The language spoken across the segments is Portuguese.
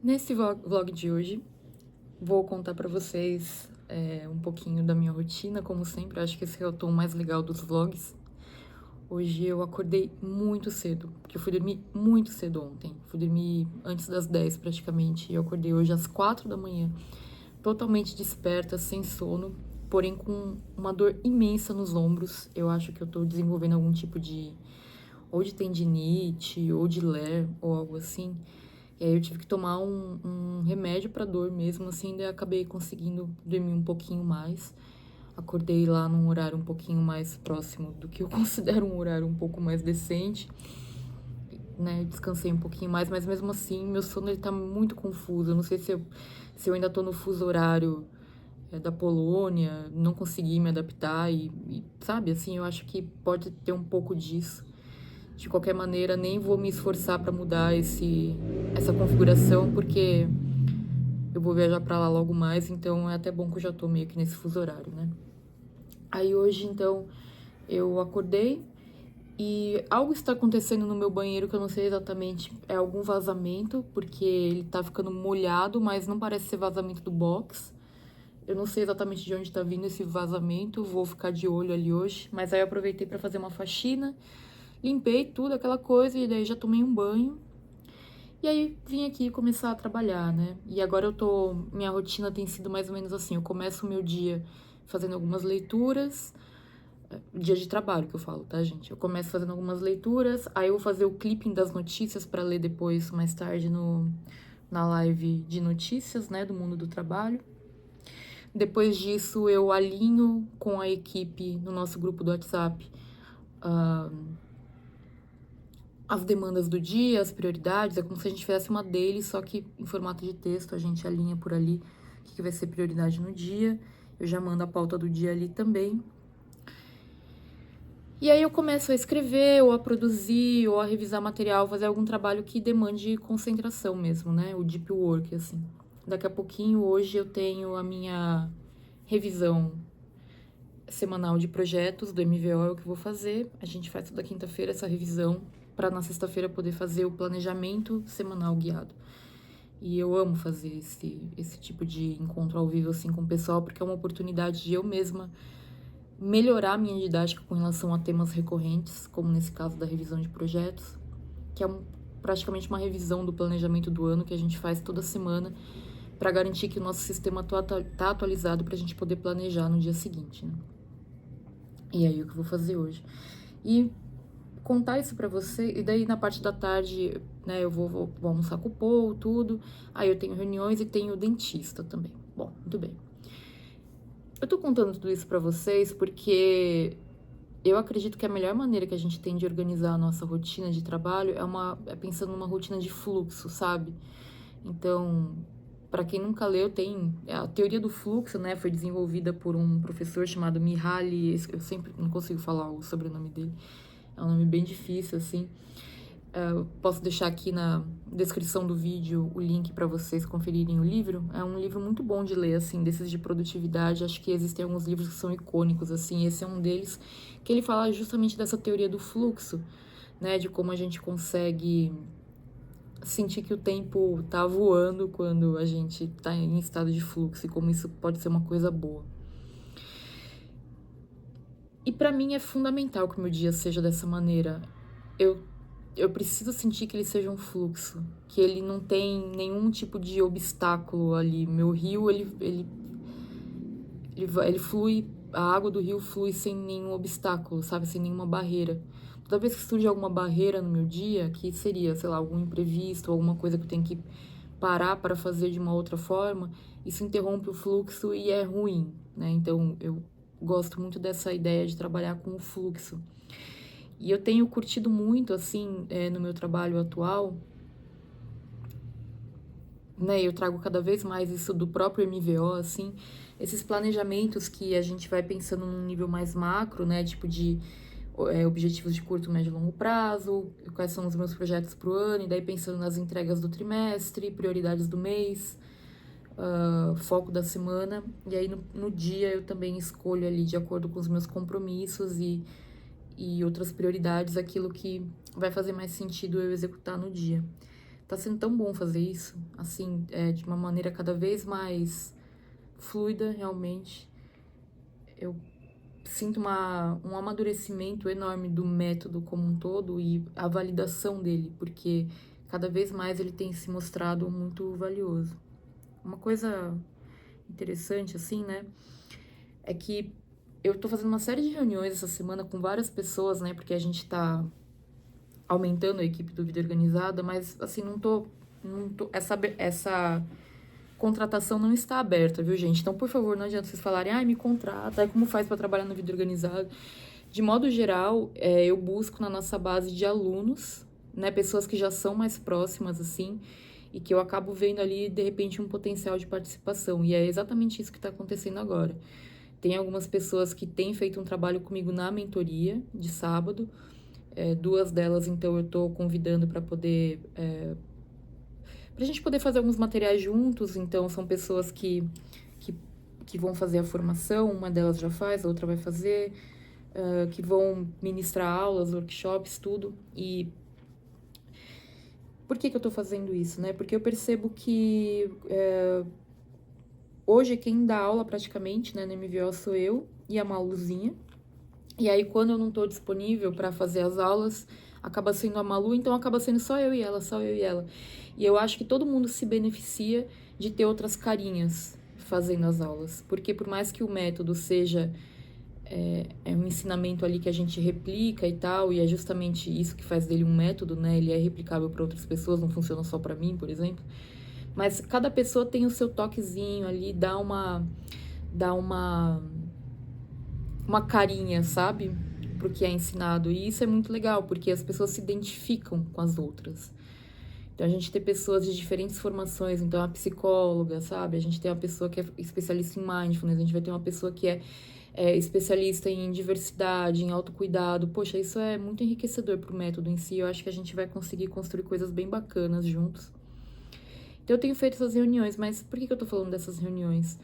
Nesse vlog de hoje, vou contar pra vocês um pouquinho da minha rotina, como sempre. Eu acho que esse é o tom mais legal dos vlogs. Hoje eu acordei muito cedo, porque eu fui dormir muito cedo ontem. Fui dormir antes das 10 praticamente, e eu acordei hoje às 4 da manhã, totalmente desperta, sem sono, porém com uma dor imensa nos ombros. Eu acho que eu tô desenvolvendo algum tipo ou de tendinite, ou de LER, ou algo assim. E aí eu tive que tomar um remédio pra dor mesmo, assim, daí acabei conseguindo dormir um pouquinho mais. Acordei lá num horário um pouquinho mais próximo do que eu considero um horário um pouco mais decente, né? Descansei um pouquinho mais, mas mesmo assim, meu sono ele tá muito confuso. Eu não sei se eu ainda tô no fuso horário da Polônia, não consegui me adaptar sabe, assim, eu acho que pode ter um pouco disso. De qualquer maneira, nem vou me esforçar para mudar essa configuração, porque eu vou viajar para lá logo mais, então é até bom que eu já tô meio que nesse fuso horário, né? Aí hoje, então, eu acordei e algo está acontecendo no meu banheiro que eu não sei exatamente, é algum vazamento, porque ele tá ficando molhado, mas não parece ser vazamento do box. Eu não sei exatamente de onde tá vindo esse vazamento, vou ficar de olho ali hoje, mas aí eu aproveitei para fazer uma faxina, limpei tudo, aquela coisa, e daí já tomei um banho. E aí vim aqui começar a trabalhar, né? E agora minha rotina tem sido mais ou menos assim, eu começo o meu dia fazendo algumas leituras, dia de trabalho que eu falo, tá, gente? Eu começo fazendo algumas leituras, aí eu vou fazer o clipping das notícias para ler depois, mais tarde, na live de notícias, né, do mundo do trabalho. Depois disso, eu alinho com a equipe no nosso grupo do WhatsApp as demandas do dia, as prioridades. É como se a gente fizesse uma daily, só que em formato de texto, a gente alinha por ali o que vai ser prioridade no dia. Eu já mando a pauta do dia ali também. E aí eu começo a escrever, ou a produzir, ou a revisar material, fazer algum trabalho que demande concentração mesmo, né? O deep work, assim. Daqui a pouquinho, hoje, eu tenho a minha revisão semanal de projetos do MVO, é o que eu vou fazer. A gente faz toda quinta-feira essa revisão, para na sexta-feira poder fazer o planejamento semanal guiado. E eu amo fazer esse tipo de encontro ao vivo, assim, com o pessoal, porque é uma oportunidade de eu mesma melhorar a minha didática com relação a temas recorrentes, como nesse caso da revisão de projetos, que é praticamente uma revisão do planejamento do ano que a gente faz toda semana para garantir que o nosso sistema tá atualizado para a gente poder planejar no dia seguinte, né? E aí, o que eu vou fazer hoje? E contar isso pra você, e daí na parte da tarde, né, eu vou almoçar com o Paul, tudo. Aí eu tenho reuniões e tenho dentista também. Bom, muito bem. Eu tô contando tudo isso pra vocês porque eu acredito que a melhor maneira que a gente tem de organizar a nossa rotina de trabalho é pensando numa rotina de fluxo, sabe? Então, para quem nunca leu, tem a teoria do fluxo, né? Foi desenvolvida por um professor chamado Mihaly, eu sempre não consigo falar o sobrenome dele. É um nome bem difícil, assim. Eu posso deixar aqui na descrição do vídeo o link para vocês conferirem o livro. É um livro muito bom de ler, assim, desses de produtividade. Acho que existem alguns livros que são icônicos, assim. Esse é um deles, que ele fala justamente dessa teoria do fluxo, né? De como a gente consegue sentir que o tempo tá voando quando a gente tá em estado de fluxo e como isso pode ser uma coisa boa. E para mim é fundamental que o meu dia seja dessa maneira. Eu eu preciso sentir que ele seja um fluxo, que ele não tem nenhum tipo de obstáculo ali. Meu rio, ele flui, a água do rio flui sem nenhum obstáculo, sabe? Sem nenhuma barreira. Toda vez que surge alguma barreira no meu dia, que seria, sei lá, algum imprevisto, alguma coisa que eu tenho que parar para fazer de uma outra forma, isso interrompe o fluxo e é ruim, né? Então, eu gosto muito dessa ideia de trabalhar com o fluxo. E eu tenho curtido muito, assim, no meu trabalho atual, né? Eu trago cada vez mais isso do próprio MVO, assim, esses planejamentos que a gente vai pensando num nível mais macro, né? Tipo de objetivos de curto, médio e longo prazo, quais são os meus projetos pro ano, e daí pensando nas entregas do trimestre, prioridades do mês, foco da semana. E aí no dia eu também escolho ali, de acordo com os meus compromissos e outras prioridades, aquilo que vai fazer mais sentido eu executar no dia. tá sendo tão bom fazer isso, assim, de uma maneira cada vez mais fluida, realmente. Eu sinto um amadurecimento enorme do método como um todo e a validação dele, porque cada vez mais ele tem se mostrado muito valioso. Uma coisa interessante, assim, né, é que eu tô fazendo uma série de reuniões essa semana com várias pessoas, né, porque a gente tá aumentando a equipe do Vida Organizada, mas, assim, essa contratação não está aberta, viu, gente? Então, por favor, não adianta vocês falarem, me contrata, como faz para trabalhar no Vida Organizada? De modo geral, eu busco na nossa base de alunos, né, pessoas que já são mais próximas, assim, e que eu acabo vendo ali, de repente, um potencial de participação. E é exatamente isso que está acontecendo agora. Tem algumas pessoas que têm feito um trabalho comigo na mentoria de sábado. 2 delas, então, eu estou convidando para poder... pra gente poder fazer alguns materiais juntos. Então, são pessoas que vão fazer a formação. Uma delas já faz, a outra vai fazer. Que vão ministrar aulas, workshops, tudo. E por que eu tô fazendo isso, né? Porque eu percebo que hoje quem dá aula praticamente, né, no MVO sou eu e a Maluzinha. E aí, quando eu não tô disponível para fazer as aulas, acaba sendo a Malu, então acaba sendo só eu e ela, só eu e ela. E eu acho que todo mundo se beneficia de ter outras carinhas fazendo as aulas. Porque por mais que o método seja um ensinamento ali que a gente replica e tal, e é justamente isso que faz dele um método, né? Ele é replicável para outras pessoas, não funciona só para mim, por exemplo. Mas cada pessoa tem o seu toquezinho ali, dá uma carinha, sabe? Pro que é ensinado. E isso é muito legal, porque as pessoas se identificam com as outras. Então, a gente tem pessoas de diferentes formações. Então, a psicóloga, sabe? A gente tem uma pessoa que é especialista em mindfulness, a gente vai ter uma pessoa que é especialista em diversidade, em autocuidado. Poxa, isso é muito enriquecedor pro método em si. Eu acho que a gente vai conseguir construir coisas bem bacanas juntos. Então, eu tenho feito essas reuniões, mas por que eu tô falando dessas reuniões?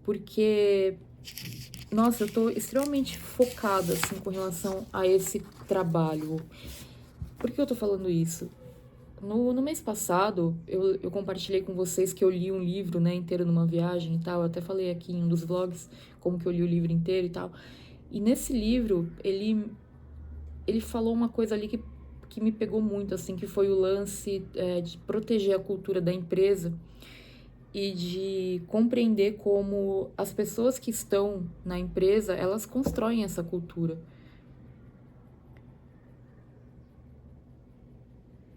Porque, nossa, eu tô extremamente focada, assim, com relação a esse trabalho. Por que eu tô falando isso? No mês passado, eu compartilhei com vocês que eu li um livro, né, inteiro numa viagem e tal. Eu até falei aqui em um dos vlogs como que eu li o livro inteiro e tal. E nesse livro, ele falou uma coisa ali que me pegou muito, assim, que foi o lance de proteger a cultura da empresa e de compreender como as pessoas que estão na empresa, elas constroem essa cultura.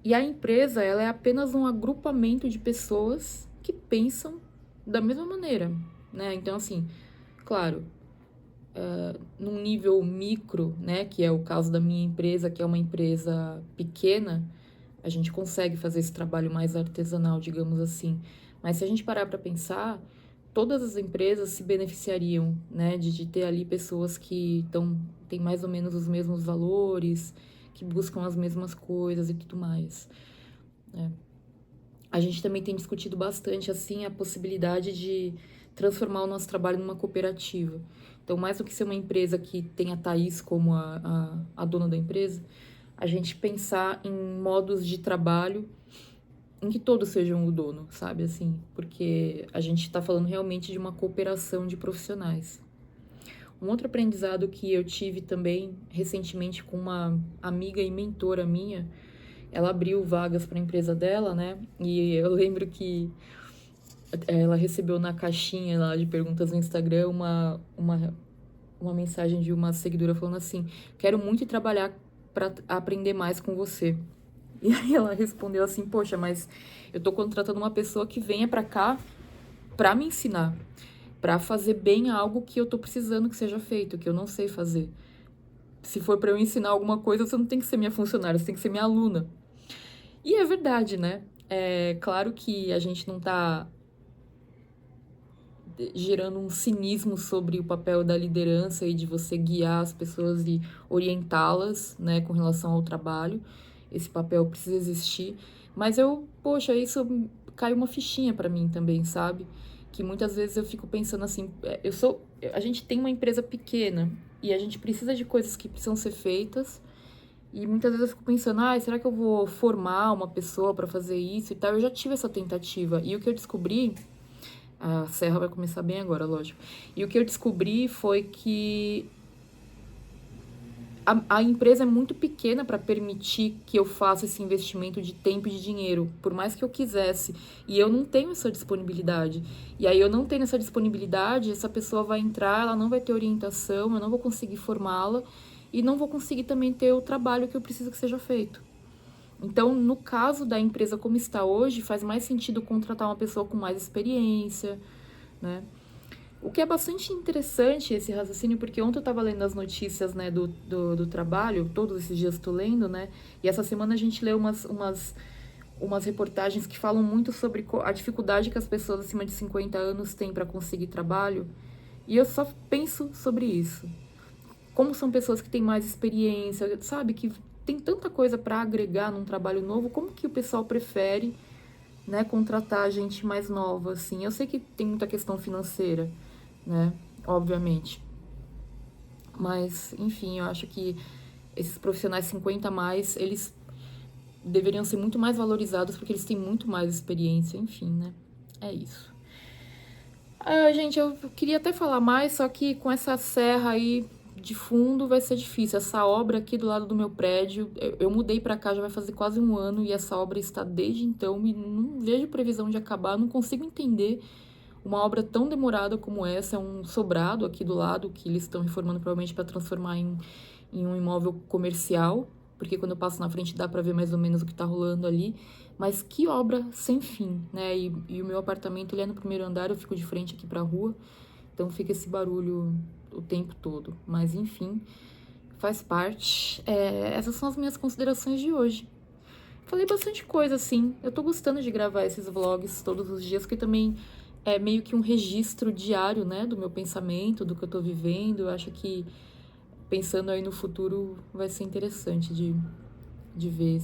E a empresa, ela é apenas um agrupamento de pessoas que pensam da mesma maneira, né? Então, assim, claro, num nível micro, né, que é o caso da minha empresa, que é uma empresa pequena, a gente consegue fazer esse trabalho mais artesanal, digamos assim. Mas se a gente parar para pensar, todas as empresas se beneficiariam, né, de ter ali pessoas que têm mais ou menos os mesmos valores, que buscam as mesmas coisas e tudo mais, né? A gente também tem discutido bastante, assim, a possibilidade de transformar o nosso trabalho numa cooperativa. Então, mais do que ser uma empresa que tem a Thaís como a dona da empresa, a gente pensar em modos de trabalho em que todos sejam o dono, sabe, assim? Porque a gente está falando realmente de uma cooperação de profissionais. Um outro aprendizado que eu tive também recentemente com uma amiga e mentora minha, ela abriu vagas para a empresa dela, né? E eu lembro que ela recebeu na caixinha lá de perguntas no Instagram uma mensagem de uma seguidora falando assim: quero muito trabalhar para aprender mais com você. E aí ela respondeu assim: poxa, mas eu tô contratando uma pessoa que venha para cá para me ensinar, para fazer bem algo que eu tô precisando que seja feito, que eu não sei fazer. Se for para eu ensinar alguma coisa, você não tem que ser minha funcionária, você tem que ser minha aluna. E é verdade, né? É claro que a gente não tá gerando um cinismo sobre o papel da liderança e de você guiar as pessoas e orientá-las, né, com relação ao trabalho. Esse papel precisa existir. Mas poxa, isso cai uma fichinha para mim também, sabe? Que muitas vezes eu fico pensando assim, a gente tem uma empresa pequena e a gente precisa de coisas que precisam ser feitas E muitas vezes eu fico pensando, será que eu vou formar uma pessoa para fazer isso e tal? Eu já tive essa tentativa. E o que eu descobri, a serra vai começar bem agora, lógico. E o que eu descobri foi que a empresa é muito pequena para permitir que eu faça esse investimento de tempo e de dinheiro, por mais que eu quisesse. E eu não tenho essa disponibilidade. E aí, eu não tendo essa disponibilidade, essa pessoa vai entrar, ela não vai ter orientação, eu não vou conseguir formá-la e não vou conseguir também ter o trabalho que eu preciso que seja feito. Então, no caso da empresa como está hoje, faz mais sentido contratar uma pessoa com mais experiência, né? O que é bastante interessante esse raciocínio, porque ontem eu estava lendo as notícias, né, do trabalho, todos esses dias estou lendo, né, e essa semana a gente leu umas reportagens que falam muito sobre a dificuldade que as pessoas acima de 50 anos têm para conseguir trabalho, e eu só penso sobre isso. Como são pessoas que têm mais experiência, sabe, que tem tanta coisa para agregar num trabalho novo, como que o pessoal prefere, né, contratar gente mais nova, assim? Eu sei que tem muita questão financeira, né? Obviamente. Mas, enfim, eu acho que esses profissionais 50 a mais, eles deveriam ser muito mais valorizados porque eles têm muito mais experiência, enfim, né? É isso. Gente, eu queria até falar mais, só que com essa serra aí de fundo vai ser difícil. Essa obra aqui do lado do meu prédio, eu mudei pra cá já vai fazer quase um ano e essa obra está desde então e não vejo previsão de acabar, não consigo entender uma obra tão demorada como essa. É um sobrado aqui do lado que eles estão reformando provavelmente para transformar em um imóvel comercial, porque quando eu passo na frente dá para ver mais ou menos o que tá rolando ali. Mas que obra sem fim, né? E o meu apartamento, ele é no primeiro andar, eu fico de frente aqui pra rua, então fica esse barulho o tempo todo. Mas enfim, faz parte. Essas são as minhas considerações de hoje. Falei bastante coisa, assim. Eu tô gostando de gravar esses vlogs todos os dias, que também é meio que um registro diário, né, do meu pensamento, do que eu tô vivendo. Eu acho que pensando aí no futuro vai ser interessante de ver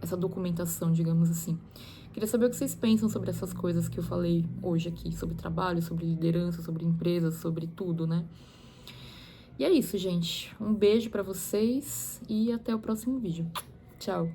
essa documentação, digamos assim. Queria saber o que vocês pensam sobre essas coisas que eu falei hoje aqui, sobre trabalho, sobre liderança, sobre empresas, sobre tudo, né? E é isso, gente. Um beijo pra vocês e até o próximo vídeo. Tchau!